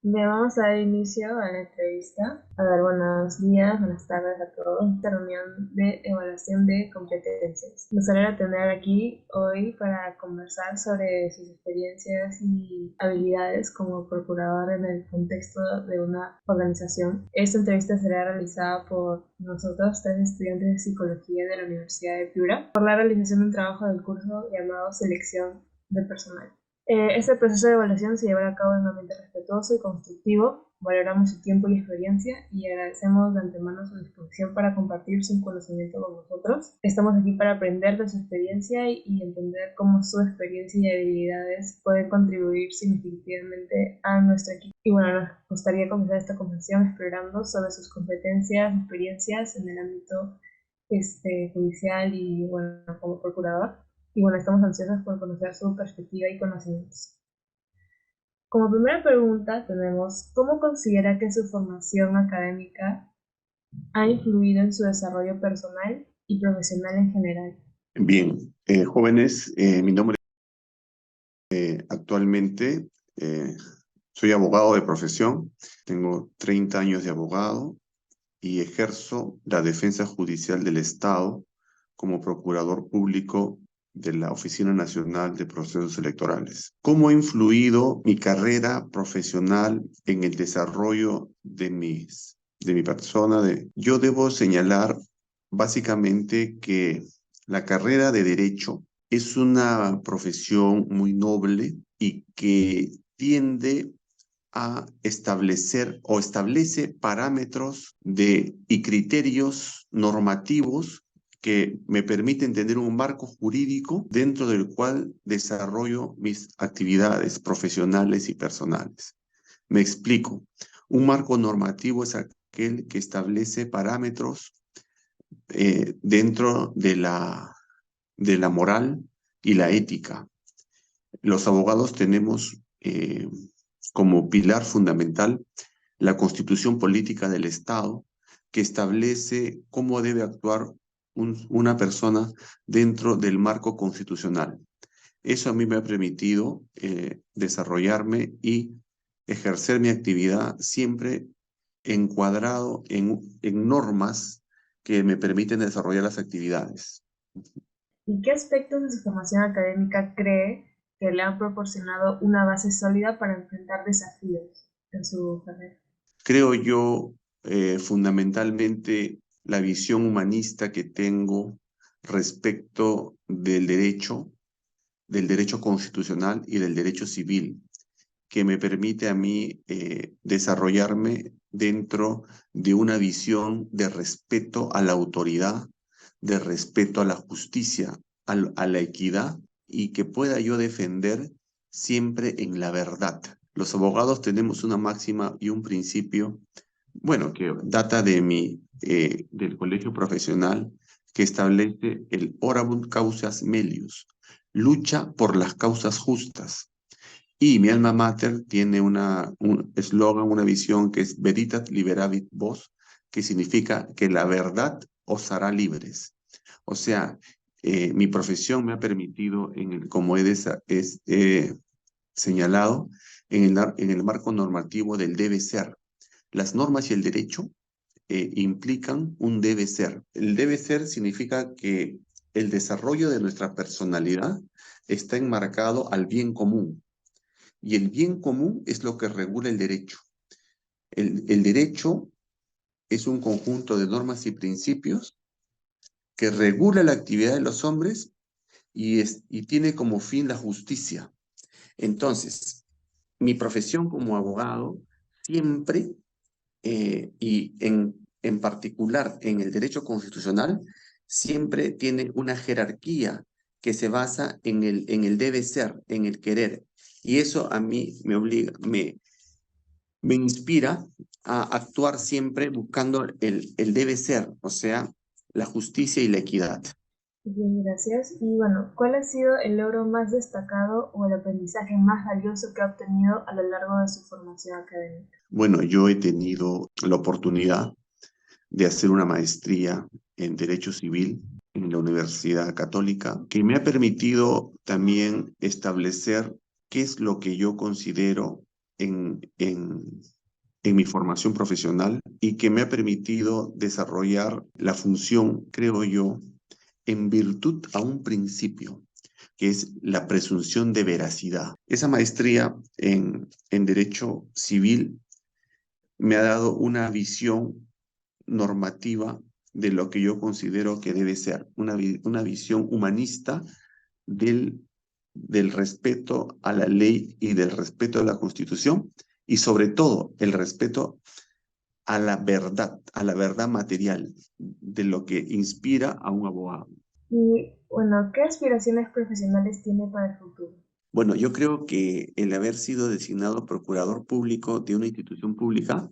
Bien, vamos a dar inicio a la entrevista. A ver, buenos días, buenas tardes a todos. Esta reunión de evaluación de competencias. Nos alegra tener aquí hoy para conversar sobre sus experiencias y habilidades como procurador en el contexto de una organización. Esta entrevista será realizada por nosotros, tres estudiantes de psicología de la Universidad de Piura, por la realización de un trabajo del curso llamado Selección de Personal. Este proceso de evaluación se llevará a cabo en un ambiente respetuoso y constructivo. Valoramos su tiempo y experiencia y agradecemos de antemano su disposición para compartir su conocimiento con nosotros. Estamos aquí para aprender de su experiencia y entender cómo su experiencia y habilidades pueden contribuir significativamente a nuestro equipo. Y bueno, nos gustaría comenzar esta conversación explorando sobre sus competencias, experiencias en el ámbito judicial y bueno, como procurador. Y bueno, estamos ansiosos por conocer su perspectiva y conocimientos. Como primera pregunta tenemos, ¿cómo considera que su formación académica ha influido en su desarrollo personal y profesional en general? Bien, jóvenes, mi nombre actualmente soy abogado de profesión, tengo 30 años de abogado y ejerzo la defensa judicial del Estado como procurador público de la Oficina Nacional de Procesos Electorales. ¿Cómo ha influido mi carrera profesional en el desarrollo de mi persona? Yo debo señalar básicamente que la carrera de Derecho es una profesión muy noble y que tiende a establecer o establece parámetros y criterios normativos que me permiten tener un marco jurídico dentro del cual desarrollo mis actividades profesionales y personales. Me explico. Un marco normativo es aquel que establece parámetros dentro de la moral y la ética. Los abogados tenemos como pilar fundamental la Constitución Política del Estado, que establece cómo debe actuar una persona dentro del marco constitucional. Eso a mí me ha permitido desarrollarme y ejercer mi actividad siempre encuadrado en normas que me permiten desarrollar las actividades. ¿Y qué aspectos de su formación académica cree que le han proporcionado una base sólida para enfrentar desafíos en su carrera? Creo yo fundamentalmente la visión humanista que tengo respecto del derecho constitucional y del derecho civil, que me permite a mí desarrollarme dentro de una visión de respeto a la autoridad, de respeto a la justicia, a la equidad y que pueda yo defender siempre en la verdad. Los abogados tenemos una máxima y un principio, bueno, que data del colegio profesional, que establece el orabund causas melius, lucha por las causas justas. Y mi alma mater tiene un eslogan, una visión que es Veritat Liberavit Vos, que significa que la verdad os hará libres. O sea, mi profesión me ha permitido, como he señalado, en el marco normativo del debe ser. Las normas y el derecho implican un debe ser. El debe ser significa que el desarrollo de nuestra personalidad está enmarcado al bien común. Y el bien común es lo que regula el derecho. El derecho es un conjunto de normas y principios que regula la actividad de los hombres y tiene como fin la justicia. Entonces, mi profesión como abogado siempre, en particular en el derecho constitucional, siempre tiene una jerarquía que se basa en el debe ser, en el querer. Y eso a mí me obliga, me inspira a actuar siempre buscando el debe ser, o sea, la justicia y la equidad. Bien, gracias. Y bueno, ¿cuál ha sido el logro más destacado o el aprendizaje más valioso que ha obtenido a lo largo de su formación académica? Bueno, yo he tenido la oportunidad de hacer una maestría en Derecho Civil en la Universidad Católica, que me ha permitido también establecer qué es lo que yo considero en mi formación profesional y que me ha permitido desarrollar la función, creo yo, en virtud a un principio, que es la presunción de veracidad. Esa maestría en Derecho Civil me ha dado una visión normativa de lo que yo considero que debe ser, una visión humanista del respeto a la ley y del respeto a la Constitución y sobre todo el respeto a la verdad material de lo que inspira a un abogado. Y bueno, ¿qué aspiraciones profesionales tiene para el futuro? Bueno, yo creo que el haber sido designado procurador público de una institución pública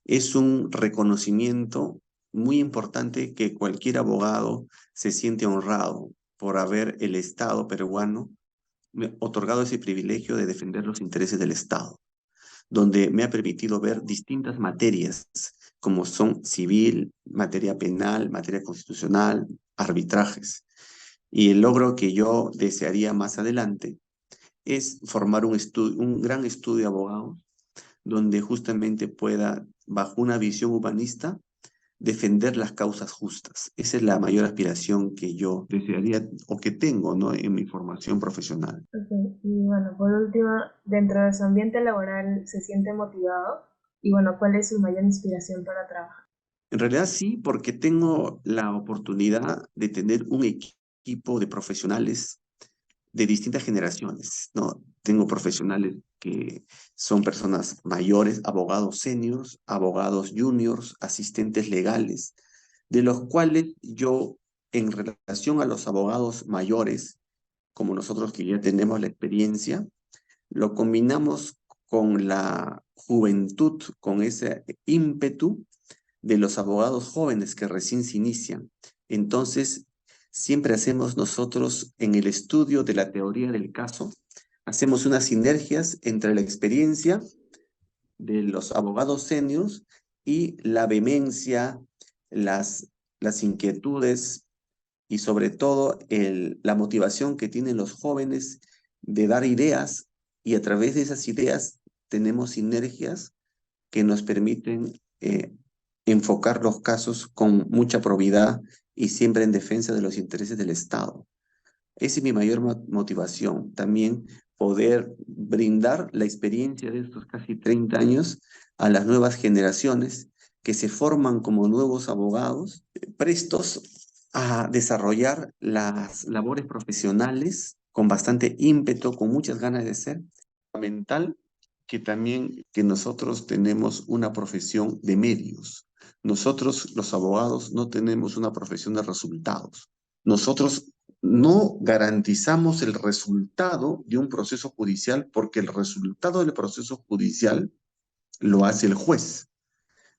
es un reconocimiento muy importante que cualquier abogado se siente honrado por haber el Estado peruano otorgado ese privilegio de defender los intereses del Estado, donde me ha permitido ver distintas materias como son civil, materia penal, materia constitucional, arbitrajes. Y el logro que yo desearía más adelante es formar un gran estudio de abogados donde justamente pueda, bajo una visión humanista, defender las causas justas. Esa es la mayor aspiración que yo desearía o que tengo, ¿no?, en mi formación profesional. Ok, y bueno, por último, dentro de su ambiente laboral, ¿se siente motivado? Y bueno, ¿cuál es su mayor inspiración para trabajar? En realidad sí, porque tengo la oportunidad de tener un equipo de profesionales de distintas generaciones, ¿no? Tengo profesionales que son personas mayores, abogados seniors, abogados juniors, asistentes legales, de los cuales yo, en relación a los abogados mayores, como nosotros que ya tenemos la experiencia, lo combinamos con la juventud, con ese ímpetu de los abogados jóvenes que recién se inician. Entonces, siempre hacemos nosotros en el estudio de la teoría del caso, hacemos unas sinergias entre la experiencia de los abogados seniors y la vehemencia, las inquietudes y sobre todo la motivación que tienen los jóvenes de dar ideas y a través de esas ideas tenemos sinergias que nos permiten enfocar los casos con mucha probidad y siempre en defensa de los intereses del Estado. Esa es mi mayor motivación, también poder brindar la experiencia de estos casi 30 años a las nuevas generaciones que se forman como nuevos abogados, prestos a desarrollar las labores profesionales con bastante ímpetu, con muchas ganas de ser. Fundamental que también que nosotros tenemos una profesión de medios. Nosotros, los abogados, no tenemos una profesión de resultados. Nosotros no garantizamos el resultado de un proceso judicial porque el resultado del proceso judicial lo hace el juez.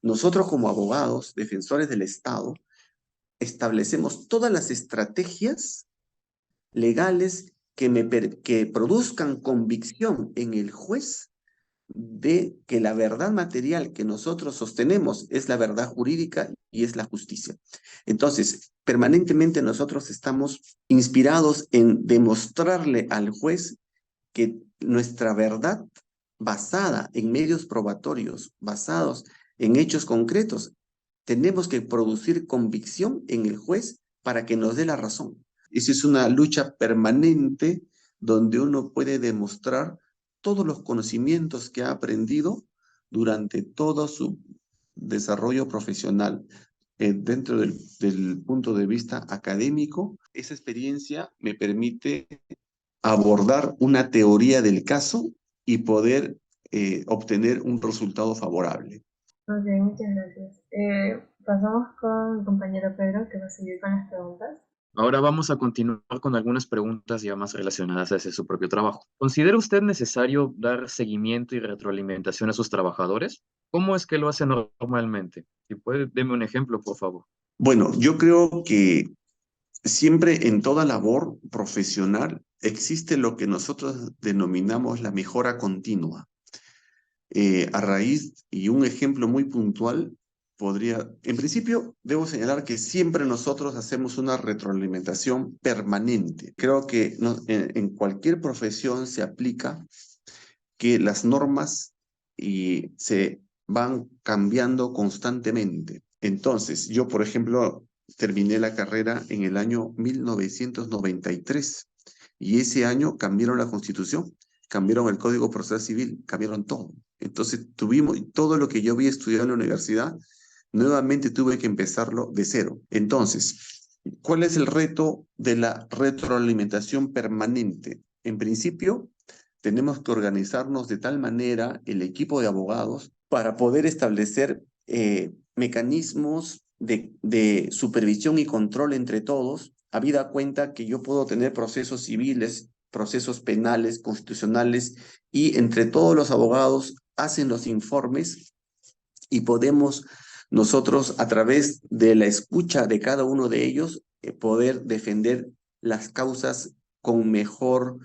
Nosotros como abogados, defensores del Estado, establecemos todas las estrategias legales que produzcan convicción en el juez de que la verdad material que nosotros sostenemos es la verdad jurídica y es la justicia. Entonces, permanentemente nosotros estamos inspirados en demostrarle al juez que nuestra verdad basada en medios probatorios, basados en hechos concretos, tenemos que producir convicción en el juez para que nos dé la razón. Esa es una lucha permanente donde uno puede demostrar todos los conocimientos que ha aprendido durante todo su desarrollo profesional. Dentro del punto de vista académico, esa experiencia me permite abordar una teoría del caso y poder obtener un resultado favorable. Ok, muchas gracias. Pasamos con mi compañero Pedro, que va a seguir con las preguntas. Ahora vamos a continuar con algunas preguntas ya más relacionadas hacia su propio trabajo. ¿Considera usted necesario dar seguimiento y retroalimentación a sus trabajadores? ¿Cómo es que lo hace normalmente? Si puede, deme un ejemplo, por favor. Bueno, yo creo que siempre en toda labor profesional existe lo que nosotros denominamos la mejora continua. A raíz y un ejemplo muy puntual en principio, debo señalar que siempre nosotros hacemos una retroalimentación permanente. Creo que en cualquier profesión se aplica que las normas y se van cambiando constantemente. Entonces, yo, por ejemplo, terminé la carrera en el año 1993 y ese año cambiaron la Constitución, cambiaron el Código Procesal Civil, cambiaron todo. Entonces, tuvimos todo lo que yo había estudiado en la universidad, nuevamente tuve que empezarlo de cero. Entonces, ¿cuál es el reto de la retroalimentación permanente? En principio, tenemos que organizarnos de tal manera, el equipo de abogados, para poder establecer mecanismos de supervisión y control entre todos, habida cuenta que yo puedo tener procesos civiles, procesos penales, constitucionales, y entre todos los abogados hacen los informes y podemos nosotros, a través de la escucha de cada uno de ellos, poder defender las causas con mejor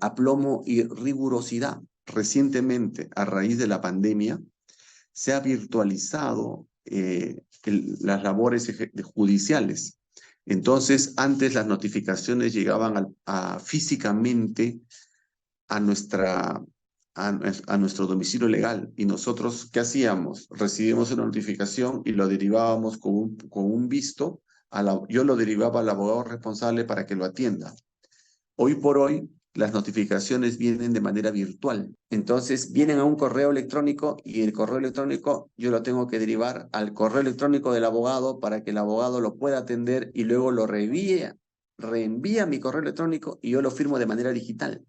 aplomo y rigurosidad. Recientemente, a raíz de la pandemia, se ha virtualizado las labores judiciales. Entonces, antes las notificaciones llegaban físicamente a nuestro domicilio legal. Y nosotros, ¿qué hacíamos? Recibimos una notificación y lo derivábamos con un visto. Yo lo derivaba al abogado responsable para que lo atienda. Hoy por hoy, las notificaciones vienen de manera virtual. Entonces, vienen a un correo electrónico y el correo electrónico yo lo tengo que derivar al correo electrónico del abogado para que el abogado lo pueda atender y luego lo reenvía a mi correo electrónico y yo lo firmo de manera digital.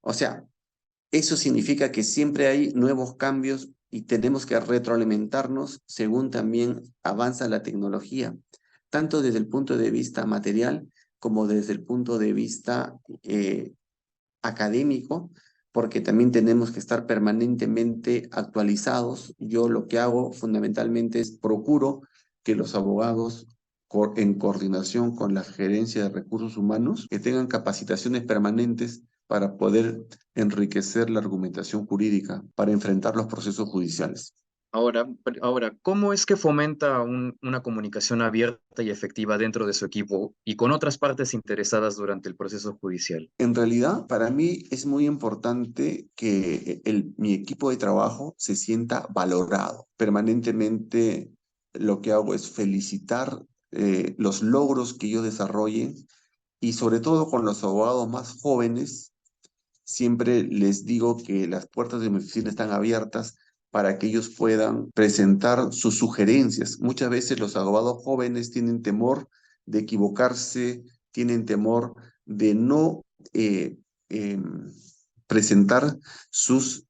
O sea, eso significa que siempre hay nuevos cambios y tenemos que retroalimentarnos según también avanza la tecnología, tanto desde el punto de vista material como desde el punto de vista académico, porque también tenemos que estar permanentemente actualizados. Yo lo que hago fundamentalmente es procuro que los abogados en coordinación con la gerencia de recursos humanos, que tengan capacitaciones permanentes para poder enriquecer la argumentación jurídica, para enfrentar los procesos judiciales. Ahora, ¿cómo es que fomenta una comunicación abierta y efectiva dentro de su equipo y con otras partes interesadas durante el proceso judicial? En realidad, para mí es muy importante que mi equipo de trabajo se sienta valorado. Permanentemente lo que hago es felicitar los logros que ellos desarrollen y sobre todo con los abogados más jóvenes, siempre les digo que las puertas de mi oficina están abiertas para que ellos puedan presentar sus sugerencias. Muchas veces los abogados jóvenes tienen temor de equivocarse, tienen temor de no eh, eh, presentar sus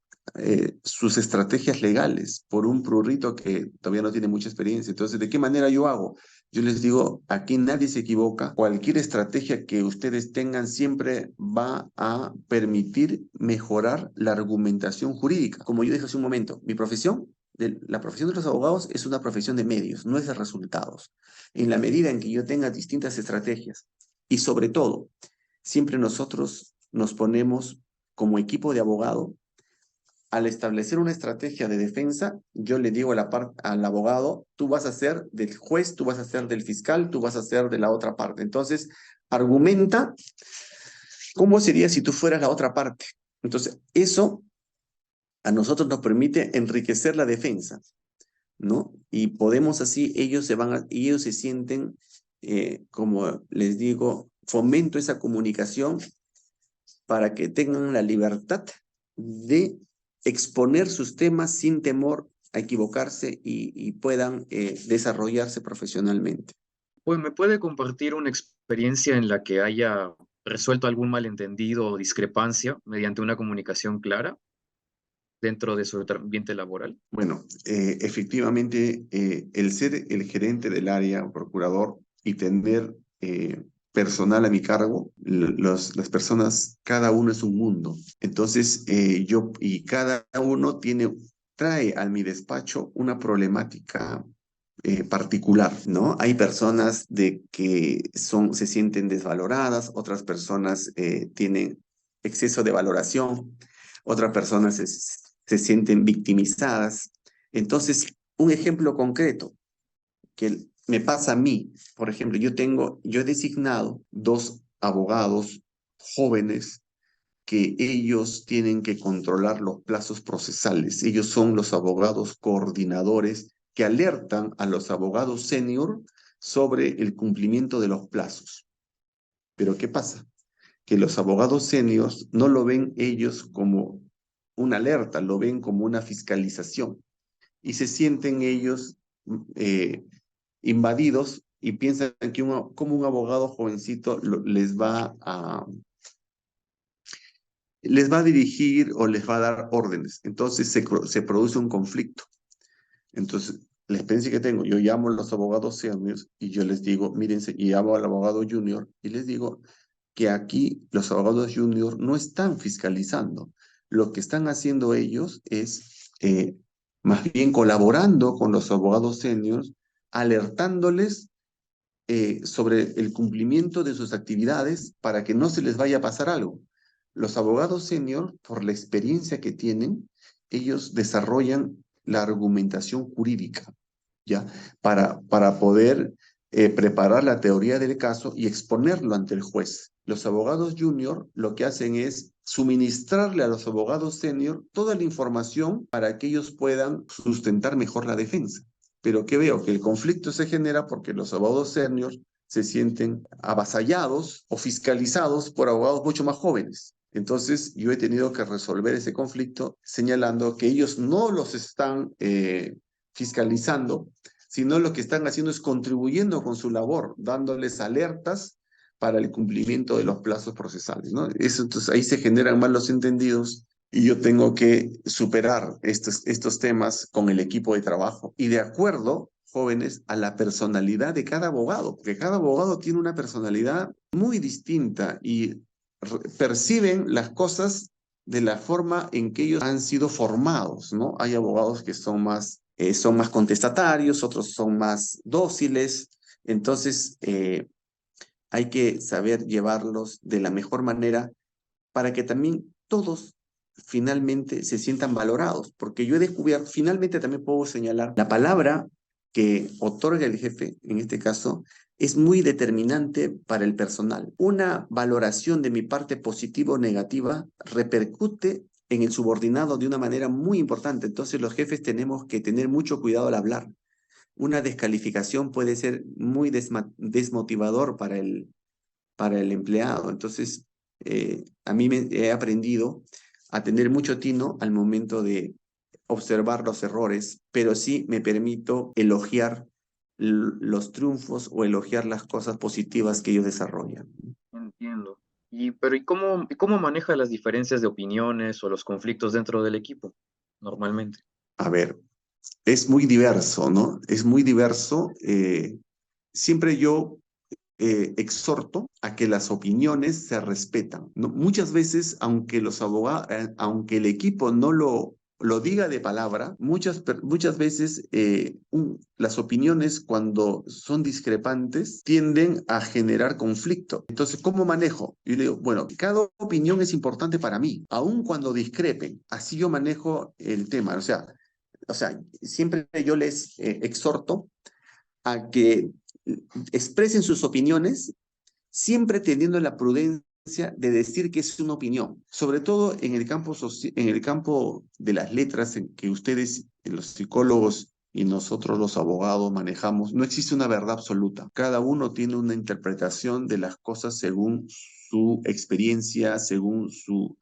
estrategias legales por un prurito que todavía no tiene mucha experiencia. Entonces, ¿de qué manera yo hago? Yo les digo, aquí nadie se equivoca. Cualquier estrategia que ustedes tengan siempre va a permitir mejorar la argumentación jurídica. Como yo dije hace un momento, la profesión de los abogados es una profesión de medios, no es de resultados. En la medida en que yo tenga distintas estrategias y sobre todo, siempre nosotros nos ponemos como equipo de abogado, al establecer una estrategia de defensa, yo le digo al abogado, tú vas a ser del juez, tú vas a ser del fiscal, tú vas a ser de la otra parte. Entonces, argumenta cómo sería si tú fueras la otra parte. Entonces, eso a nosotros nos permite enriquecer la defensa, ¿no? Y podemos así, ellos se sienten, como les digo, fomento esa comunicación para que tengan la libertad de exponer sus temas sin temor a equivocarse y puedan desarrollarse profesionalmente. Pues, ¿me puede compartir una experiencia en la que haya resuelto algún malentendido o discrepancia mediante una comunicación clara dentro de su ambiente laboral? Bueno, efectivamente, el ser el gerente del área, o procurador, y tener personal a mi cargo, las personas, cada uno es un mundo. Entonces, cada uno trae a mi despacho una problemática particular, ¿no? Hay personas que se sienten desvaloradas, otras personas tienen exceso de valoración, otras personas se sienten victimizadas. Entonces, un ejemplo concreto que me pasa a mí, por ejemplo, yo he designado 2 abogados jóvenes que ellos tienen que controlar los plazos procesales. Ellos son los abogados coordinadores que alertan a los abogados senior sobre el cumplimiento de los plazos. Pero ¿qué pasa? Que los abogados seniors no lo ven ellos como una alerta, lo ven como una fiscalización. Y se sienten ellos invadidos y piensan que como un abogado jovencito les va a dirigir o les va a dar órdenes. Entonces se produce un conflicto. Entonces, la experiencia que tengo, yo llamo a los abogados seniors y yo les digo, mírense, y llamo al abogado junior y les digo que aquí los abogados junior no están fiscalizando. Lo que están haciendo ellos es más bien colaborando con los abogados seniors, alertándoles sobre el cumplimiento de sus actividades para que no se les vaya a pasar algo. Los abogados senior, por la experiencia que tienen, ellos desarrollan la argumentación jurídica, ¿ya? Para poder preparar la teoría del caso y exponerlo ante el juez. Los abogados junior lo que hacen es suministrarle a los abogados senior toda la información para que ellos puedan sustentar mejor la defensa. Pero ¿qué veo? Que el conflicto se genera porque los abogados senior se sienten avasallados o fiscalizados por abogados mucho más jóvenes. Entonces, yo he tenido que resolver ese conflicto señalando que ellos no los están fiscalizando, sino lo que están haciendo es contribuyendo con su labor, dándoles alertas para el cumplimiento de los plazos procesales, ¿no? Entonces, ahí se generan malos entendidos y yo tengo que superar estos temas con el equipo de trabajo y de acuerdo, jóvenes, a la personalidad de cada abogado, porque cada abogado tiene una personalidad muy distinta y perciben las cosas de la forma en que ellos han sido formados, ¿no? Hay abogados que son más contestatarios, otros son más dóciles, entonces hay que saber llevarlos de la mejor manera para que también todos finalmente se sientan valorados, porque yo he descubierto, finalmente también puedo señalar, la palabra que otorga el jefe, en este caso, es muy determinante para el personal. Una valoración de mi parte positiva o negativa repercute en el subordinado de una manera muy importante. Entonces los jefes tenemos que tener mucho cuidado al hablar. Una descalificación puede ser muy desmotivador para el empleado. Entonces, a mí he aprendido a tener mucho tino al momento de observar los errores, pero sí me permito elogiar los triunfos o elogiar las cosas positivas que ellos desarrollan. Entiendo. ¿Y cómo maneja las diferencias de opiniones o los conflictos dentro del equipo normalmente? A ver, es muy diverso, ¿no? Es muy diverso. Siempre yo exhorto a que las opiniones se respetan, ¿no? Muchas veces, aunque aunque el equipo no lo diga de palabra, muchas veces las opiniones cuando son discrepantes tienden a generar conflicto. Entonces, ¿cómo manejo? Yo le digo, bueno, cada opinión es importante para mí, aun cuando discrepen. Así yo manejo el tema. O sea, siempre yo les exhorto a que expresen sus opiniones, siempre teniendo la prudencia de decir que es una opinión, sobre todo en el campo de las letras en que ustedes, los psicólogos y nosotros los abogados manejamos, no existe una verdad absoluta. Cada uno tiene una interpretación de las cosas según su experiencia, según su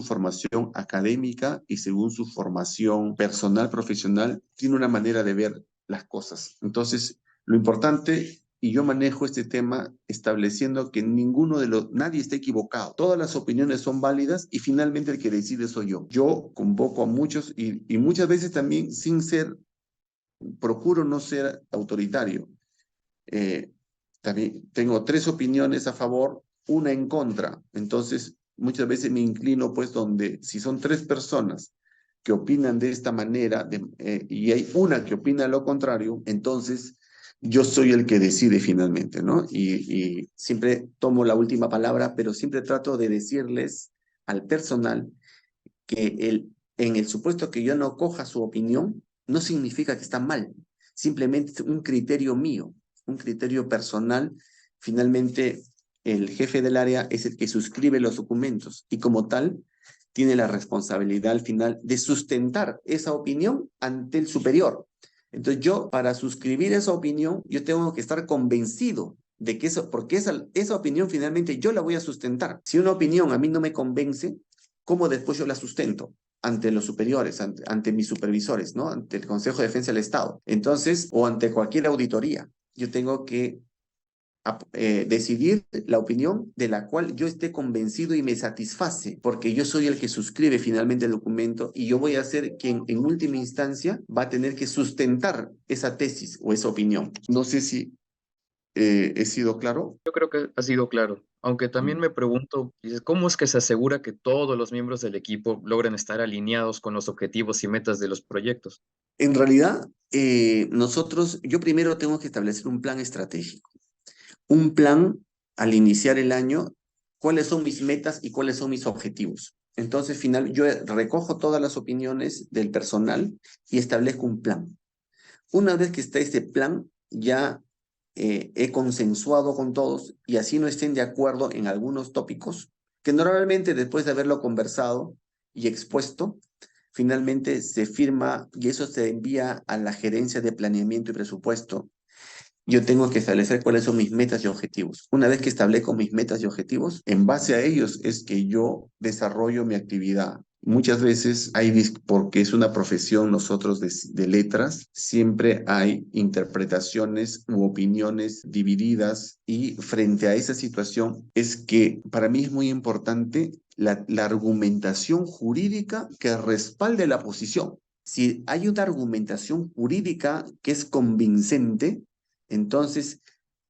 formación académica y según su formación personal, profesional, tiene una manera de ver las cosas. Entonces, lo importante, y yo manejo este tema estableciendo que nadie está equivocado. Todas las opiniones son válidas y finalmente el que decide soy yo. Yo convoco a muchos y muchas veces también procuro no ser autoritario. También tengo 3 opiniones a favor, una en contra. Entonces, muchas veces me inclino, pues, donde si son 3 personas que opinan de esta manera y hay una que opina lo contrario, entonces yo soy el que decide finalmente, ¿no? Y siempre tomo la última palabra, pero siempre trato de decirles al personal que en el supuesto que yo no coja su opinión, no significa que está mal, simplemente es un criterio mío, un criterio personal. Finalmente, el jefe del área es el que suscribe los documentos y como tal tiene la responsabilidad al final de sustentar esa opinión ante el superior. Entonces yo, para suscribir esa opinión, yo tengo que estar convencido de que eso, porque esa opinión finalmente yo la voy a sustentar. Si una opinión a mí no me convence, ¿cómo después yo la sustento? Ante los superiores, ante mis supervisores, ¿no? Ante el Consejo de Defensa del Estado. Entonces, o ante cualquier auditoría, yo tengo que decidir la opinión de la cual yo esté convencido y me satisface, porque yo soy el que suscribe finalmente el documento y yo voy a ser quien en última instancia va a tener que sustentar esa tesis o esa opinión. No sé si he sido claro. Yo creo que ha sido claro, aunque también me pregunto, dices, ¿cómo es que se asegura que todos los miembros del equipo logren estar alineados con los objetivos y metas de los proyectos? En realidad, yo primero tengo que establecer un plan estratégico. Un plan al iniciar el año, cuáles son mis metas y cuáles son mis objetivos. Entonces, yo recojo todas las opiniones del personal y establezco un plan. Una vez que está este plan, ya he consensuado con todos y así no estén de acuerdo en algunos tópicos, que normalmente después de haberlo conversado y expuesto, finalmente se firma y eso se envía a la gerencia de planeamiento y presupuesto. Yo tengo que establecer cuáles son mis metas y objetivos. Una vez que establezco mis metas y objetivos, en base a ellos es que yo desarrollo mi actividad. Muchas veces porque es una profesión nosotros de letras, siempre hay interpretaciones u opiniones divididas y frente a esa situación es que para mí es muy importante la argumentación jurídica que respalde la posición. Si hay una argumentación jurídica que es convincente, entonces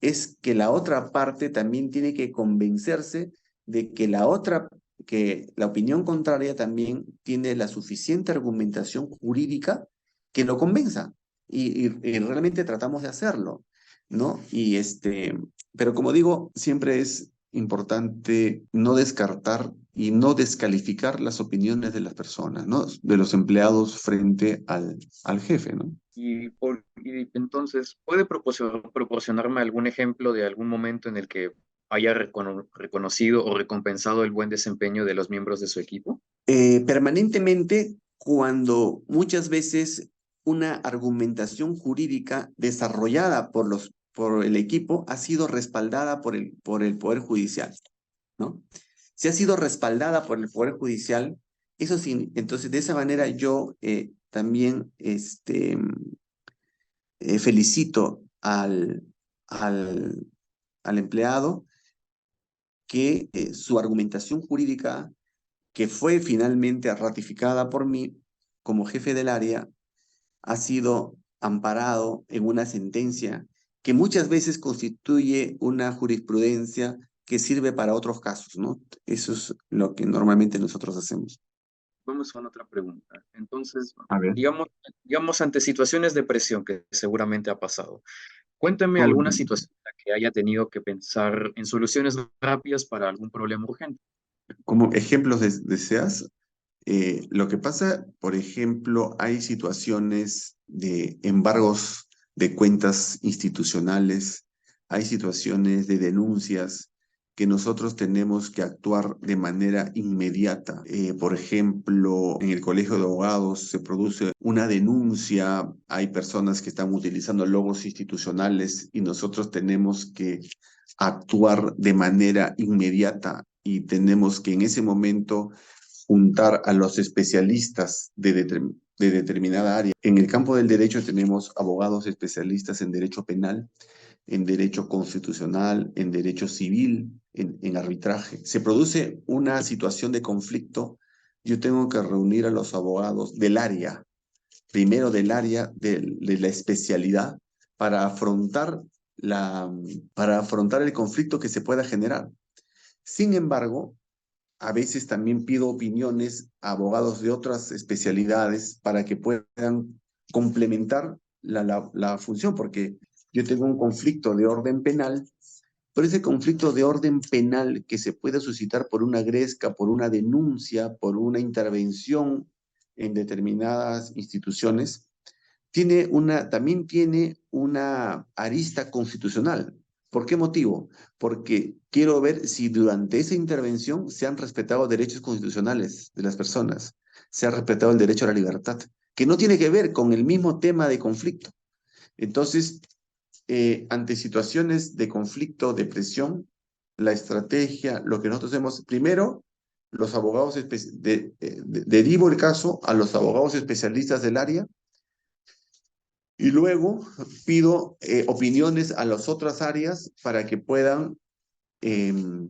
es que la otra parte también tiene que convencerse de que la opinión contraria también tiene la suficiente argumentación jurídica que lo convenza. Y realmente tratamos de hacerlo, ¿no? Pero como digo, siempre es importante no descartar y no descalificar las opiniones de las personas, ¿no? De los empleados frente al jefe, ¿no? Y entonces, ¿puede proporcionarme algún ejemplo de algún momento en el que haya reconocido o recompensado el buen desempeño de los miembros de su equipo? Permanentemente, cuando muchas veces una argumentación jurídica desarrollada por el equipo ha sido respaldada por el Poder Judicial, ¿no? Si ha sido respaldada por el Poder Judicial, eso sí, entonces de esa manera yo también felicito al empleado que su argumentación jurídica, que fue finalmente ratificada por mí como jefe del área, ha sido amparado en una sentencia que muchas veces constituye una jurisprudencia que sirve para otros casos, ¿no? Eso es lo que normalmente nosotros hacemos. Vamos con otra pregunta. Entonces, A ver. digamos ante situaciones de presión que seguramente ha pasado. Cuéntame Como, alguna situación en la que haya tenido que pensar en soluciones rápidas para algún problema urgente. como ejemplos deseas, lo que pasa, por ejemplo, hay situaciones de embargos de cuentas institucionales, hay situaciones de denuncias que nosotros tenemos que actuar de manera inmediata. Por ejemplo, en el Colegio de Abogados se produce una denuncia, hay personas que están utilizando logos institucionales y nosotros tenemos que actuar de manera inmediata y tenemos que en ese momento juntar a los especialistas de determinada área. En el campo del derecho tenemos abogados especialistas en derecho penal, en derecho constitucional, en derecho civil, en arbitraje. Se produce una situación de conflicto, yo tengo que reunir a los abogados del área, primero del área de la especialidad, para para afrontar el conflicto que se pueda generar. Sin embargo, a veces también pido opiniones a abogados de otras especialidades para que puedan complementar la función, porque yo tengo un conflicto de orden penal, pero ese conflicto de orden penal que se puede suscitar por una gresca, por una denuncia, por una intervención en determinadas instituciones, también tiene una arista constitucional, ¿Por qué motivo? Porque quiero ver si durante esa intervención se han respetado derechos constitucionales de las personas, se ha respetado el derecho a la libertad, que no tiene que ver con el mismo tema de conflicto. Entonces, ante situaciones de conflicto, de presión, la estrategia, lo que nosotros hacemos, primero, los abogados, derivo el caso a los abogados especialistas del área y luego pido opiniones a las otras áreas em,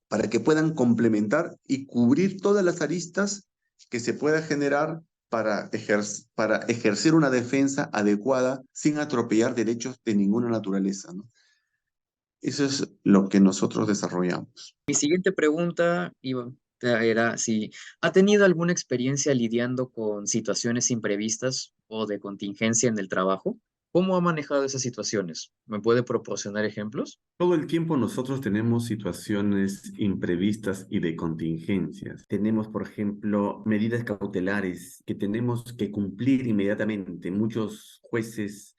para que puedan complementar y cubrir todas las aristas que se pueda generar para ejercer una defensa adecuada sin atropellar derechos de ninguna naturaleza, ¿no? Eso es lo que nosotros desarrollamos. Mi siguiente pregunta era si ha tenido alguna experiencia lidiando con situaciones imprevistas o de contingencia en el trabajo. ¿Cómo ha manejado esas situaciones? ¿Me puede proporcionar ejemplos? Todo el tiempo nosotros tenemos situaciones imprevistas y de contingencias. Tenemos, por ejemplo, medidas cautelares que tenemos que cumplir inmediatamente. Muchos jueces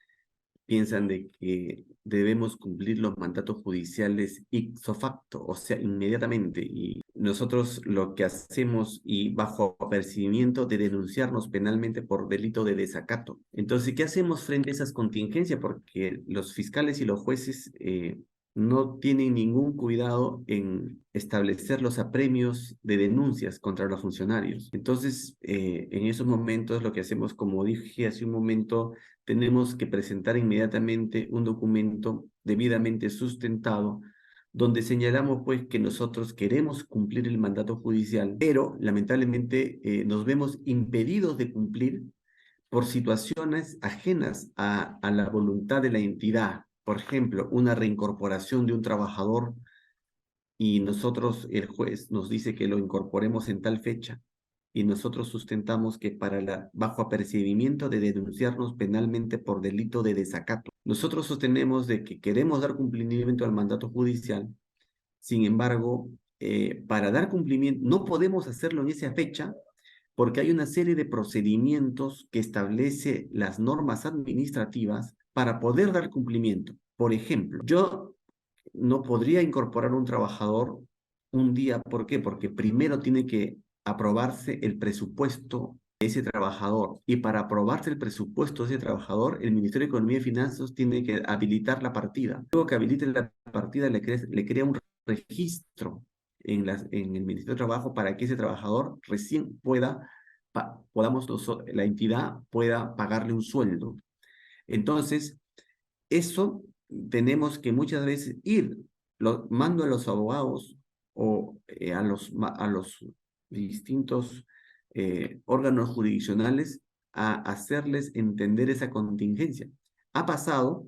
piensan de que debemos cumplir los mandatos judiciales ipso facto, o sea, inmediatamente. Y nosotros lo que hacemos y bajo apercibimiento de denunciarnos penalmente por delito de desacato. Entonces, ¿qué hacemos frente a esas contingencias? Porque los fiscales y los jueces no tienen ningún cuidado en establecer los apremios de denuncias contra los funcionarios. Entonces, en esos momentos lo que hacemos, como dije hace un momento, tenemos que presentar inmediatamente un documento debidamente sustentado donde señalamos pues que nosotros queremos cumplir el mandato judicial, pero lamentablemente nos vemos impedidos de cumplir por situaciones ajenas a la voluntad de la entidad. Por ejemplo, una reincorporación de un trabajador y nosotros, el juez nos dice que lo incorporemos en tal fecha y nosotros sustentamos que bajo apercibimiento de denunciarnos penalmente por delito de desacato. Nosotros sostenemos de que queremos dar cumplimiento al mandato judicial, sin embargo, para dar cumplimiento no podemos hacerlo en esa fecha porque hay una serie de procedimientos que establece las normas administrativas para poder dar cumplimiento. Por ejemplo, yo no podría incorporar un trabajador un día. ¿Por qué? Porque primero tiene que aprobarse el presupuesto de ese trabajador. Y para aprobarse el presupuesto de ese trabajador, el Ministerio de Economía y Finanzas tiene que habilitar la partida. Luego que habilite la partida, le crea un registro en el Ministerio de Trabajo para que ese trabajador recién la entidad pueda pagarle un sueldo. Entonces, eso tenemos que muchas veces mando a los abogados o a los distintos órganos jurisdiccionales a hacerles entender esa contingencia. Ha pasado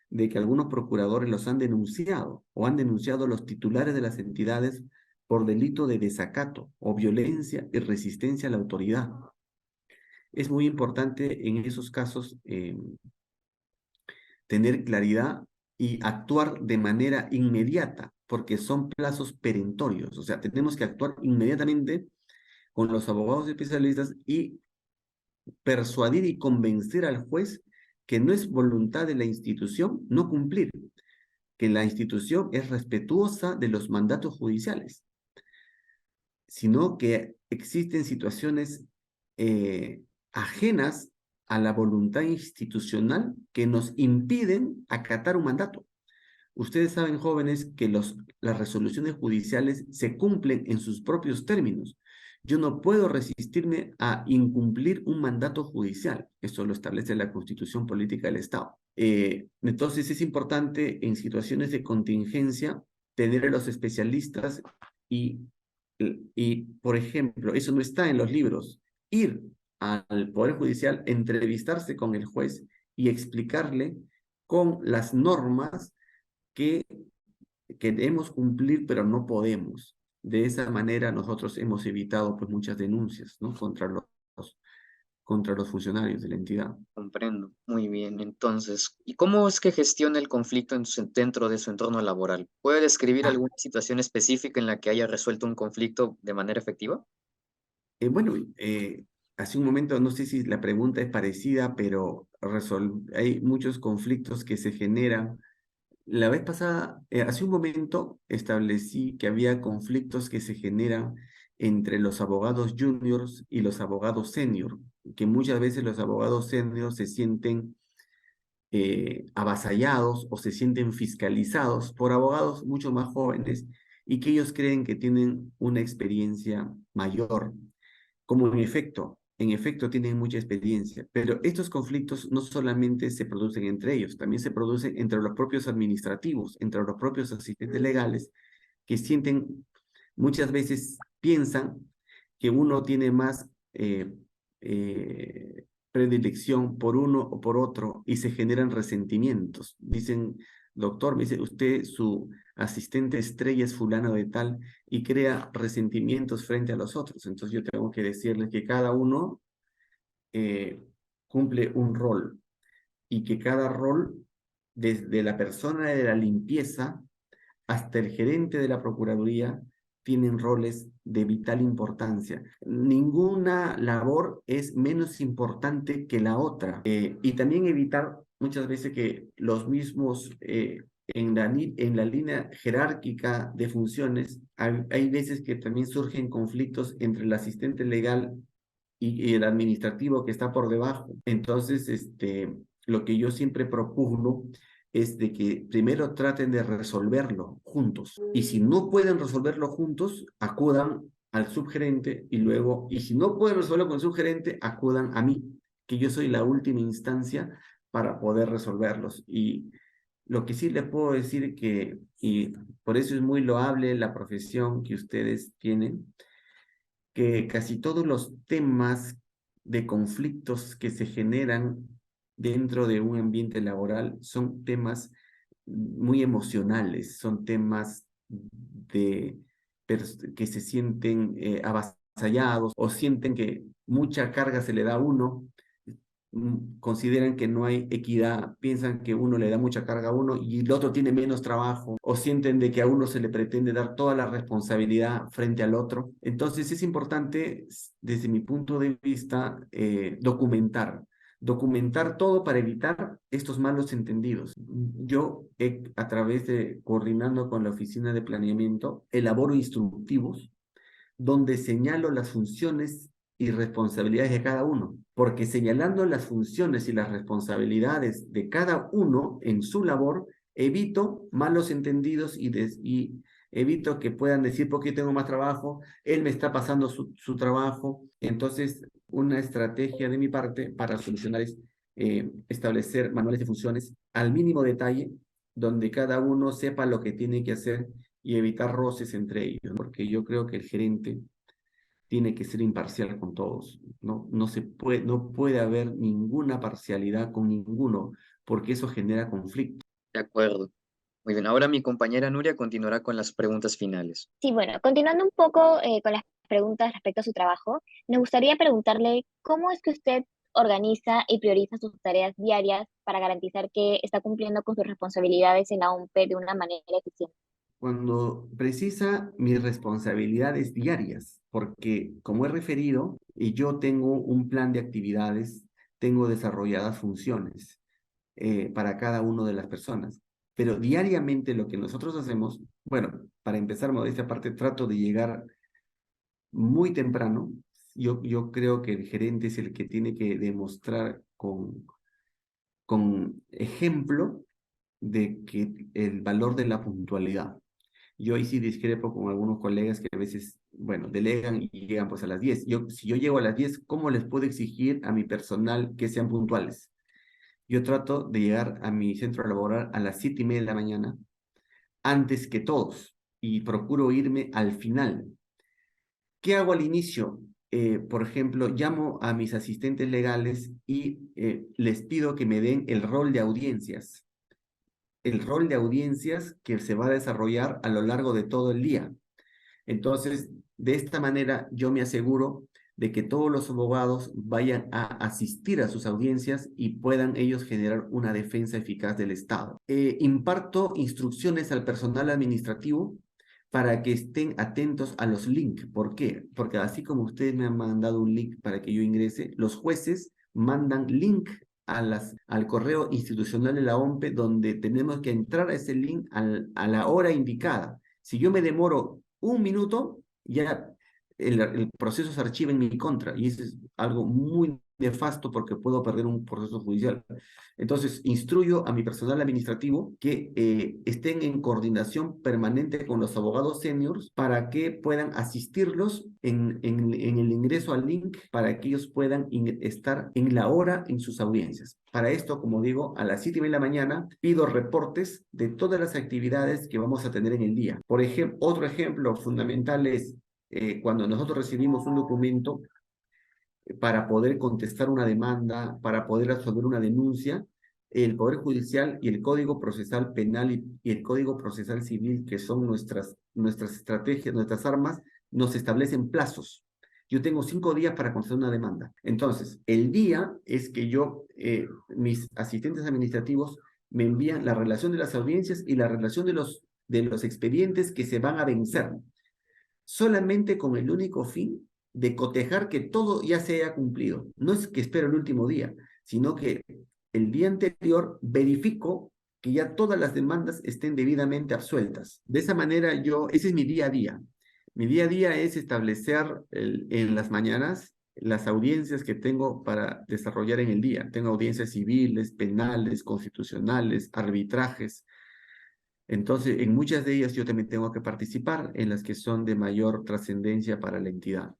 de que algunos procuradores los han denunciado o han denunciado a los titulares de las entidades por delito de desacato o violencia y resistencia a la autoridad. Es muy importante en esos casos tener claridad y actuar de manera inmediata, porque son plazos perentorios. O sea, tenemos que actuar inmediatamente con los abogados especialistas y persuadir y convencer al juez que no es voluntad de la institución no cumplir, que la institución es respetuosa de los mandatos judiciales, sino que existen situaciones ajenas a la voluntad institucional que nos impiden acatar un mandato. Ustedes saben, jóvenes, que las resoluciones judiciales se cumplen en sus propios términos. Yo no puedo resistirme a incumplir un mandato judicial. Eso lo establece la Constitución Política del Estado. Entonces es importante en situaciones de contingencia tener a los especialistas y, por ejemplo, eso no está en los libros, ir al Poder Judicial, entrevistarse con el juez y explicarle con las normas que queremos cumplir, pero no podemos. De esa manera nosotros hemos evitado pues muchas denuncias, ¿no? contra los funcionarios de la entidad. Comprendo. Muy bien. Entonces, ¿y cómo es que gestiona el conflicto dentro de su entorno laboral? ¿Puede describir alguna situación específica en la que haya resuelto un conflicto de manera efectiva? Bueno, hace un momento, no sé si la pregunta es parecida, pero hay muchos conflictos que se generan La vez pasada, hace un momento, establecí que había conflictos que se generan entre los abogados juniors y los abogados senior, que muchas veces los abogados seniors se sienten avasallados o se sienten fiscalizados por abogados mucho más jóvenes y que ellos creen que tienen una experiencia mayor, como en efecto tienen mucha experiencia, pero estos conflictos no solamente se producen entre ellos, también se producen entre los propios administrativos, entre los propios asistentes legales, que sienten, muchas veces piensan que uno tiene más predilección por uno o por otro y se generan resentimientos. Dicen, doctor, me dice, usted, su asistente estrella es fulano de tal y crea resentimientos frente a los otros. Entonces yo tengo que decirles que cada uno eh, cumple un rol y que cada rol, desde la persona de la limpieza hasta el gerente de la Procuraduría, tienen roles de vital importancia. Ninguna labor es menos importante que la otra. Y también evitar muchas veces que los mismos, en la línea jerárquica de funciones, hay veces que también surgen conflictos entre el asistente legal y el administrativo que está por debajo. Entonces, lo que yo siempre propugno es de que primero traten de resolverlo juntos. Y si no pueden resolverlo juntos, acudan al subgerente y luego, y si no pueden resolverlo con el subgerente, acudan a mí, que yo soy la última instancia para poder resolverlos. Y lo que sí les puedo decir que, y por eso es muy loable la profesión que ustedes tienen, que casi todos los temas de conflictos que se generan dentro de un ambiente laboral son temas muy emocionales, son temas de que se sienten avasallados o sienten que mucha carga se le da a uno, consideran que no hay equidad, piensan que uno le da mucha carga a uno y el otro tiene menos trabajo, o sienten de que a uno se le pretende dar toda la responsabilidad frente al otro. Entonces es importante, desde mi punto de vista, documentar todo para evitar estos malos entendidos. Yo, a través de coordinando con la Oficina de Planeamiento, elaboro instructivos donde señalo las funciones y responsabilidades de cada uno, porque señalando las funciones y las responsabilidades de cada uno en su labor, evito malos entendidos y evito que puedan decir, ¿por qué tengo más trabajo? Él me está pasando su trabajo. Entonces, una estrategia de mi parte para solucionar es establecer manuales de funciones al mínimo detalle, donde cada uno sepa lo que tiene que hacer y evitar roces entre ellos, porque yo creo que el gerente tiene que ser imparcial con todos, ¿no? No puede haber ninguna parcialidad con ninguno, porque eso genera conflicto. De acuerdo. Muy bien, ahora mi compañera Nuria continuará con las preguntas finales. Sí, bueno, continuando un poco con las preguntas respecto a su trabajo, me gustaría preguntarle cómo es que usted organiza y prioriza sus tareas diarias para garantizar que está cumpliendo con sus responsabilidades en la OMP de una manera eficiente. Cuando precisa mis responsabilidades diarias, porque como he referido, y yo tengo un plan de actividades, tengo desarrolladas funciones para cada una de las personas. Pero diariamente lo que nosotros hacemos, bueno, para empezar, modestia aparte, trato de llegar muy temprano. Yo creo que el gerente es el que tiene que demostrar con ejemplo de que el valor de la puntualidad. Yo ahí sí discrepo con algunos colegas que a veces, bueno, delegan y llegan pues a las 10. Si yo llego a las 10, ¿cómo les puedo exigir a mi personal que sean puntuales? Yo trato de llegar a mi centro laboral a las 7:30 de la mañana, antes que todos, y procuro irme al final. ¿Qué hago al inicio? Por ejemplo, llamo a mis asistentes legales y les pido que me den el rol de audiencias. El rol de audiencias que se va a desarrollar a lo largo de todo el día. Entonces, de esta manera yo me aseguro de que todos los abogados vayan a asistir a sus audiencias y puedan ellos generar una defensa eficaz del Estado. Imparto instrucciones al personal administrativo para que estén atentos a los links. ¿Por qué? Porque así como ustedes me han mandado un link para que yo ingrese, los jueces mandan link al correo institucional de la OMPE, donde tenemos que entrar a ese link a la hora indicada. Si yo me demoro un minuto, ya el proceso se archiva en mi contra, y eso es algo muy nefasto porque puedo perder un proceso judicial. Entonces, instruyo a mi personal administrativo que estén en coordinación permanente con los abogados seniors para que puedan asistirlos en el ingreso al link, para que ellos puedan estar en la hora en sus audiencias. Para esto, como digo, a las 7:30 de la mañana pido reportes de todas las actividades que vamos a tener en el día. Por ejemplo, otro ejemplo fundamental es cuando nosotros recibimos un documento para poder contestar una demanda, para poder resolver una denuncia, el Poder Judicial y el Código Procesal Penal y el Código Procesal Civil, que son nuestras estrategias, nuestras armas, nos establecen plazos. Yo tengo 5 días para contestar una demanda. Entonces, el día es que mis asistentes administrativos me envían la relación de las audiencias y la relación de los expedientes que se van a vencer, solamente con el único fin de cotejar que todo ya se haya cumplido. No es que espero el último día, sino que el día anterior verifico que ya todas las demandas estén debidamente absueltas. De esa manera ese es mi día a día. Mi día a día es establecer en las mañanas las audiencias que tengo para desarrollar en el día. Tengo audiencias civiles, penales, constitucionales, arbitrajes. Entonces, en muchas de ellas yo también tengo que participar, en las que son de mayor trascendencia para la entidad.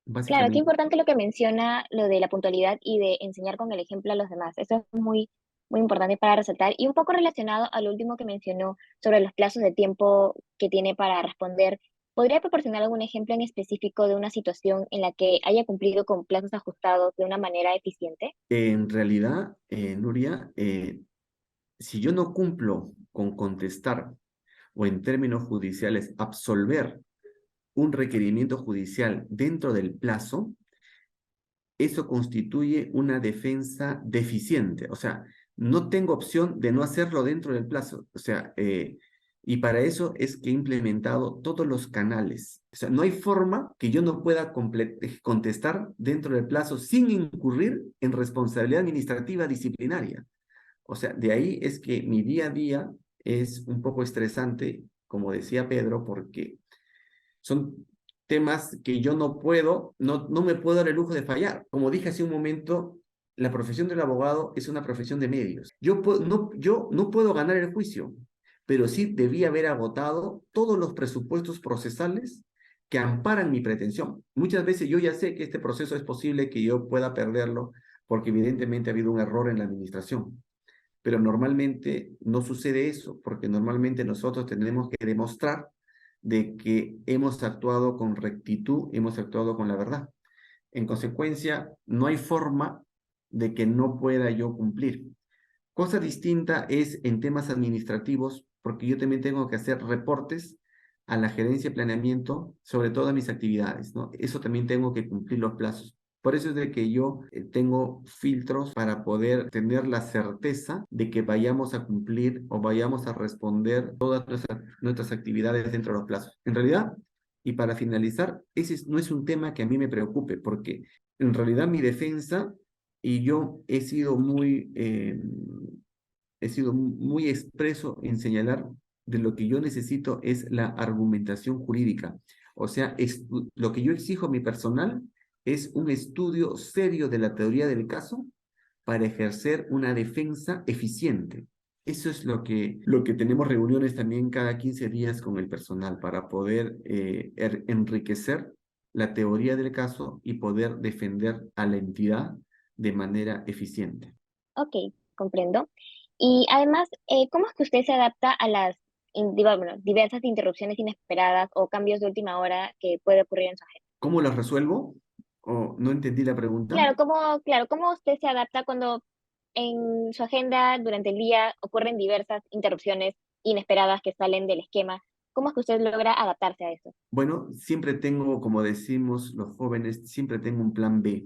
Claro, qué Básicamente, importante lo que menciona, lo de la puntualidad y de enseñar con el ejemplo a los demás. Eso es muy, muy importante para resaltar. Y un poco relacionado al último que mencionó sobre los plazos de tiempo que tiene para responder, ¿podría proporcionar algún ejemplo en específico de una situación en la que haya cumplido con plazos ajustados de una manera eficiente? en realidad, Nuria, si yo no cumplo con contestar o en términos judiciales absolver un requerimiento judicial dentro del plazo, eso constituye una defensa deficiente. O sea, no tengo opción de no hacerlo dentro del plazo. O sea, y para eso es que he implementado todos los canales. O sea, no hay forma que yo no pueda contestar dentro del plazo sin incurrir en responsabilidad administrativa disciplinaria. O sea, de ahí es que mi día a día es un poco estresante, como decía Pedro, porque son temas que yo no me puedo dar el lujo de fallar. Como dije hace un momento, la profesión del abogado es una profesión de medios. Yo no puedo ganar el juicio, pero sí debía haber agotado todos los presupuestos procesales que amparan mi pretensión. Muchas veces yo ya sé que este proceso es posible que yo pueda perderlo porque evidentemente ha habido un error en la administración. Pero normalmente no sucede eso, porque normalmente nosotros tenemos que demostrar de que hemos actuado con rectitud, hemos actuado con la verdad. En consecuencia, no hay forma de que no pueda yo cumplir. Cosa distinta es en temas administrativos, porque yo también tengo que hacer reportes a la gerencia de planeamiento sobre todas mis actividades, ¿no? Eso también tengo que cumplir los plazos. Por eso es de que yo tengo filtros para poder tener la certeza de que vayamos a cumplir o vayamos a responder todas nuestras actividades dentro de los plazos. En realidad, y para finalizar, ese no es un tema que a mí me preocupe, porque en realidad mi defensa y yo he sido muy expreso en señalar de lo que yo necesito es la argumentación jurídica. O sea, lo que yo exijo a mi personal es un estudio serio de la teoría del caso para ejercer una defensa eficiente. Eso es lo que tenemos reuniones también cada 15 días con el personal para poder enriquecer la teoría del caso y poder defender a la entidad de manera eficiente. Ok, comprendo. Y además, ¿cómo es que usted se adapta a las bueno, diversas interrupciones inesperadas o cambios de última hora que puede ocurrir en su agenda? ¿Cómo las resuelvo? ¿O no entendí la pregunta? Claro, ¿cómo usted se adapta cuando en su agenda durante el día ocurren diversas interrupciones inesperadas que salen del esquema? ¿Cómo es que usted logra adaptarse a eso? Bueno, siempre tengo, como decimos los jóvenes, siempre tengo un plan B,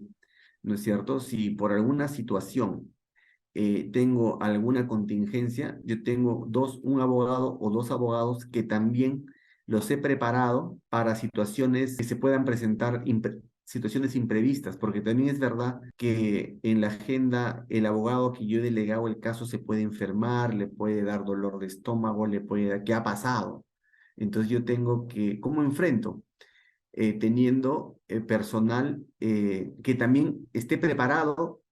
¿no es cierto? Si por alguna situación tengo alguna contingencia, yo tengo un abogado o dos abogados que también los he preparado para situaciones que se puedan presentar situaciones imprevistas, porque también es verdad que en la agenda el abogado que yo he delegado el caso se puede enfermar, le puede dar dolor de estómago, le puede dar, ¿qué ha pasado? Entonces yo tengo que, ¿cómo enfrento? Teniendo personal que también esté preparado,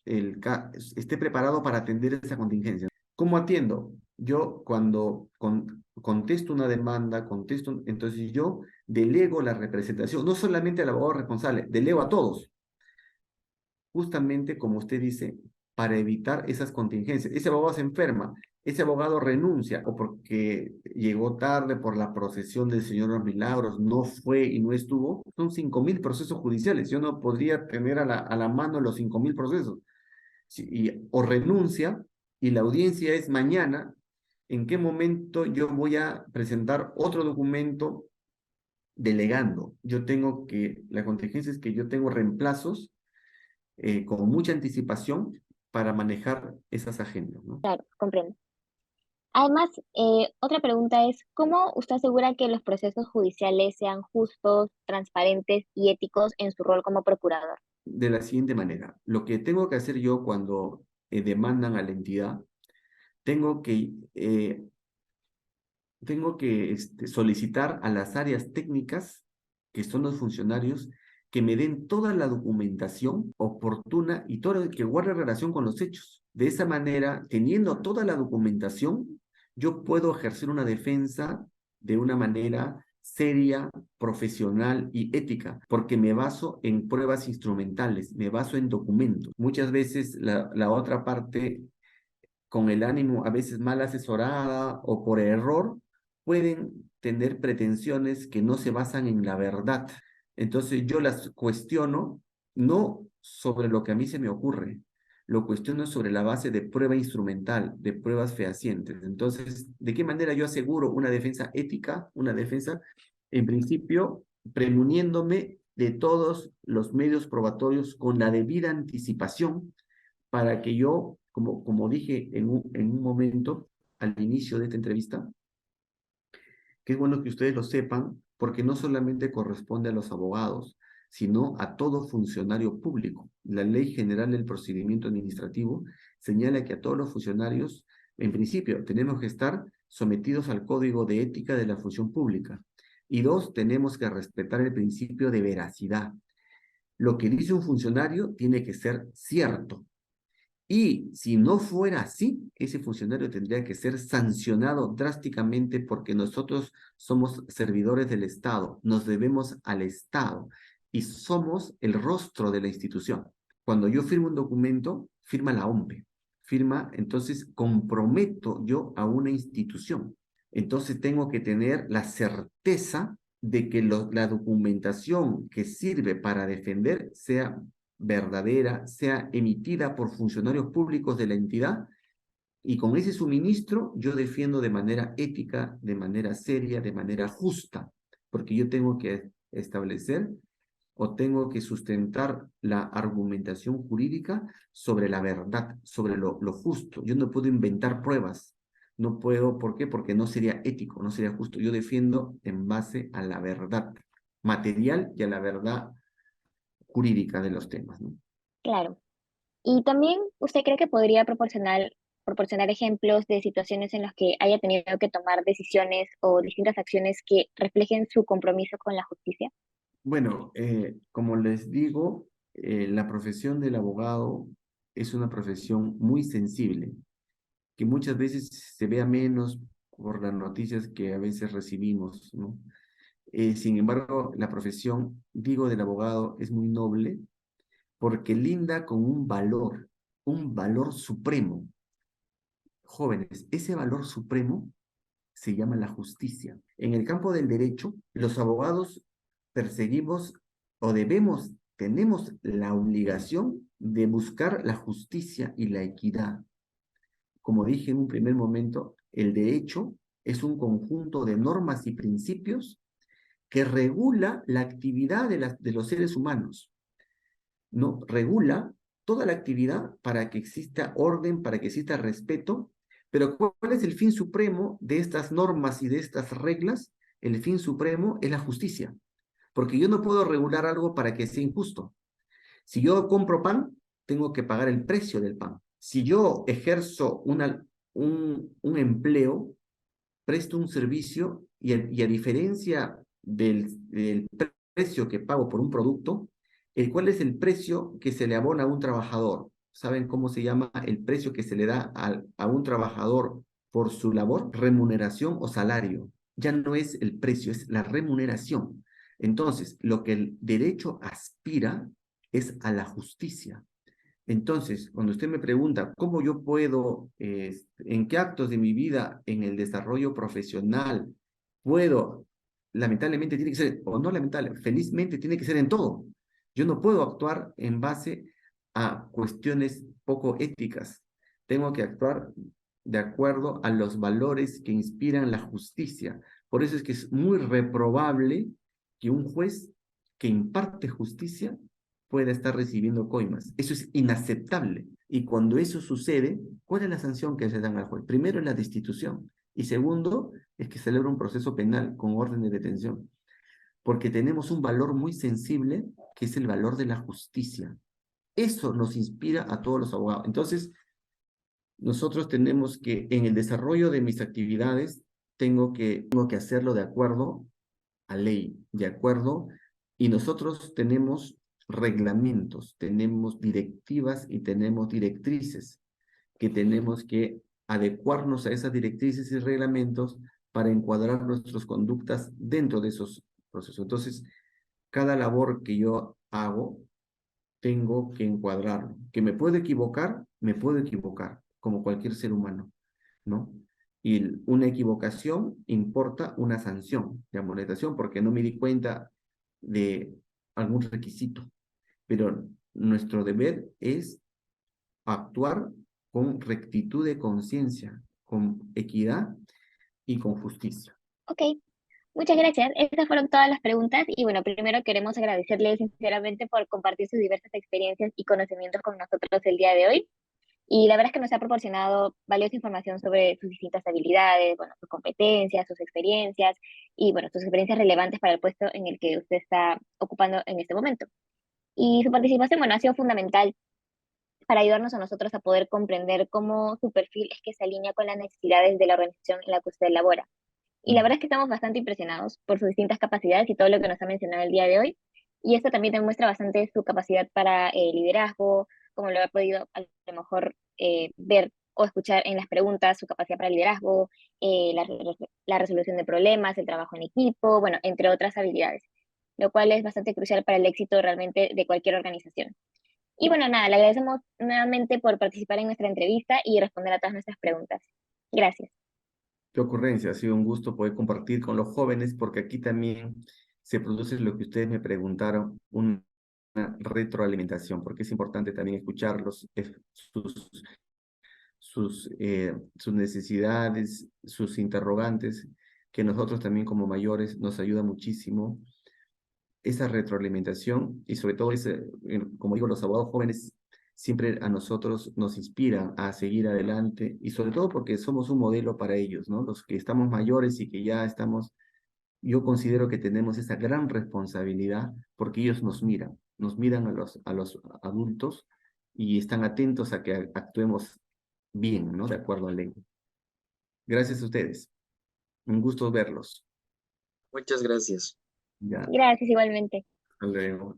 esté preparado para atender esa contingencia. ¿Cómo atiendo? Yo cuando contesto una demanda, entonces yo delego la representación, no solamente al abogado responsable, delego a todos, justamente como usted dice, para evitar esas contingencias. Ese abogado se enferma, ese abogado renuncia, o porque llegó tarde por la procesión del Señor de los Milagros, no fue y no estuvo, son 5.000 procesos judiciales. Yo no podría tener a la mano los 5.000 procesos. O renuncia y la audiencia es mañana, ¿en qué momento yo voy a presentar otro documento delegando? La contingencia es que yo tengo reemplazos con mucha anticipación para manejar esas agendas, ¿no? Claro, comprendo. Además, otra pregunta es, ¿cómo usted asegura que los procesos judiciales sean justos, transparentes y éticos en su rol como procurador? De la siguiente manera, lo que tengo que hacer yo cuando demandan a la entidad, tengo que, eh, solicitar a las áreas técnicas, que son los funcionarios, que me den toda la documentación oportuna y todo lo que guarde relación con los hechos. De esa manera, teniendo toda la documentación, yo puedo ejercer una defensa de una manera seria, profesional y ética, porque me baso en pruebas instrumentales, me baso en documentos. Muchas veces la otra parte, con el ánimo a veces mal asesorada o por error, pueden tener pretensiones que no se basan en la verdad. Entonces yo las cuestiono no sobre lo que a mí se me ocurre, lo cuestiono sobre la base de prueba instrumental, de pruebas fehacientes. Entonces, ¿de qué manera yo aseguro una defensa ética? Una defensa, en principio, premuniéndome de todos los medios probatorios con la debida anticipación para que yo, como dije en un momento al inicio de esta entrevista, que es bueno que ustedes lo sepan, porque no solamente corresponde a los abogados, sino a todo funcionario público. La Ley General del Procedimiento Administrativo señala que a todos los funcionarios, en principio, tenemos que estar sometidos al Código de Ética de la Función Pública. Y dos, tenemos que respetar el principio de veracidad. Lo que dice un funcionario tiene que ser cierto. Y si no fuera así, ese funcionario tendría que ser sancionado drásticamente porque nosotros somos servidores del Estado, nos debemos al Estado y somos el rostro de la institución. Cuando yo firmo un documento, firma la OMPE, entonces comprometo yo a una institución. Entonces tengo que tener la certeza de que la documentación que sirve para defender sea verdadera, sea emitida por funcionarios públicos de la entidad, y con ese suministro yo defiendo de manera ética, de manera seria, de manera justa, porque yo tengo que establecer o tengo que sustentar la argumentación jurídica sobre la verdad, sobre lo justo. Yo no puedo inventar pruebas, no puedo, ¿por qué? Porque no sería ético, no sería justo. Yo defiendo en base a la verdad material y a la verdad jurídica de los temas, ¿no? Claro. Y también, ¿usted cree que podría proporcionar ejemplos de situaciones en las que haya tenido que tomar decisiones o distintas acciones que reflejen su compromiso con la justicia? Bueno, como les digo, la profesión del abogado es una profesión muy sensible, que muchas veces se vea menos por las noticias que a veces recibimos, ¿no? Sin embargo, la profesión, digo, del abogado es muy noble porque linda con un valor supremo. Jóvenes, ese valor supremo se llama la justicia. En el campo del derecho, los abogados perseguimos o tenemos la obligación de buscar la justicia y la equidad. Como dije en un primer momento, el derecho es un conjunto de normas y principios que regula la actividad de los seres humanos, ¿no? Regula toda la actividad para que exista orden, para que exista respeto. Pero ¿cuál es el fin supremo de estas normas y de estas reglas? El fin supremo es la justicia, porque yo no puedo regular algo para que sea injusto. Si yo compro pan, tengo que pagar el precio del pan. Si yo ejerzo un empleo, presto un servicio y a diferencia del precio que pago por un producto, ¿cuál es el precio que se le abona a un trabajador? ¿Saben cómo se llama el precio que se le da a un trabajador por su labor? Remuneración o salario. Ya no es el precio, es la remuneración. Entonces, lo que el derecho aspira es a la justicia. Entonces, cuando usted me pregunta cómo yo puedo, en qué actos de mi vida, en el desarrollo profesional, puedo, lamentablemente tiene que ser, o no lamentable, felizmente tiene que ser en todo. Yo no puedo actuar en base a cuestiones poco éticas. Tengo que actuar de acuerdo a los valores que inspiran la justicia. Por eso es que es muy reprobable que un juez que imparte justicia pueda estar recibiendo coimas. Eso es inaceptable. Y cuando eso sucede, ¿cuál es la sanción que se dan al juez? Primero es la destitución. Y segundo, es que celebra un proceso penal con orden de detención. Porque tenemos un valor muy sensible, que es el valor de la justicia. Eso nos inspira a todos los abogados. Entonces, nosotros tenemos que, en el desarrollo de mis actividades, tengo que hacerlo de acuerdo a ley, de acuerdo, y nosotros tenemos reglamentos, tenemos directivas y tenemos directrices que tenemos que adecuarnos a esas directrices y reglamentos para encuadrar nuestras conductas dentro de esos procesos. Entonces, cada labor que yo hago, tengo que encuadrarlo. Que me puedo equivocar, como cualquier ser humano, ¿no? Y una equivocación importa una sanción de amonestación porque no me di cuenta de algún requisito. Pero nuestro deber es actuar con rectitud de conciencia, con equidad y con justicia. Ok, muchas gracias. Esas fueron todas las preguntas y bueno, primero queremos agradecerle sinceramente por compartir sus diversas experiencias y conocimientos con nosotros el día de hoy. Y la verdad es que nos ha proporcionado valiosa información sobre sus distintas habilidades, bueno, sus competencias, sus experiencias y bueno, sus experiencias relevantes para el puesto en el que usted está ocupando en este momento. Y su participación, bueno, ha sido fundamental para ayudarnos a nosotros a poder comprender cómo su perfil es que se alinea con las necesidades de la organización en la que usted labora. Y la verdad es que estamos bastante impresionados por sus distintas capacidades y todo lo que nos ha mencionado el día de hoy. Y esto también demuestra bastante su capacidad para liderazgo, como lo ha podido a lo mejor ver o escuchar en las preguntas, su capacidad para liderazgo, la resolución de problemas, el trabajo en equipo, bueno, entre otras habilidades, lo cual es bastante crucial para el éxito realmente de cualquier organización. Y bueno, nada, le agradecemos nuevamente por participar en nuestra entrevista y responder a todas nuestras preguntas. Gracias. Qué ocurrencia, ha sido un gusto poder compartir con los jóvenes porque aquí también se produce lo que ustedes me preguntaron, una retroalimentación, porque es importante también escucharlos, sus necesidades, sus interrogantes, que nosotros también como mayores nos ayuda muchísimo esa retroalimentación y sobre todo, como digo, los abogados jóvenes siempre a nosotros nos inspiran a seguir adelante y sobre todo porque somos un modelo para ellos, ¿no? Los que estamos mayores y que ya estamos, yo considero que tenemos esa gran responsabilidad porque ellos nos miran a los adultos y están atentos a que actuemos bien, ¿no? De acuerdo a la ley. Gracias a ustedes. Un gusto verlos. Muchas gracias. Ya, Gracias igualmente. hasta luego.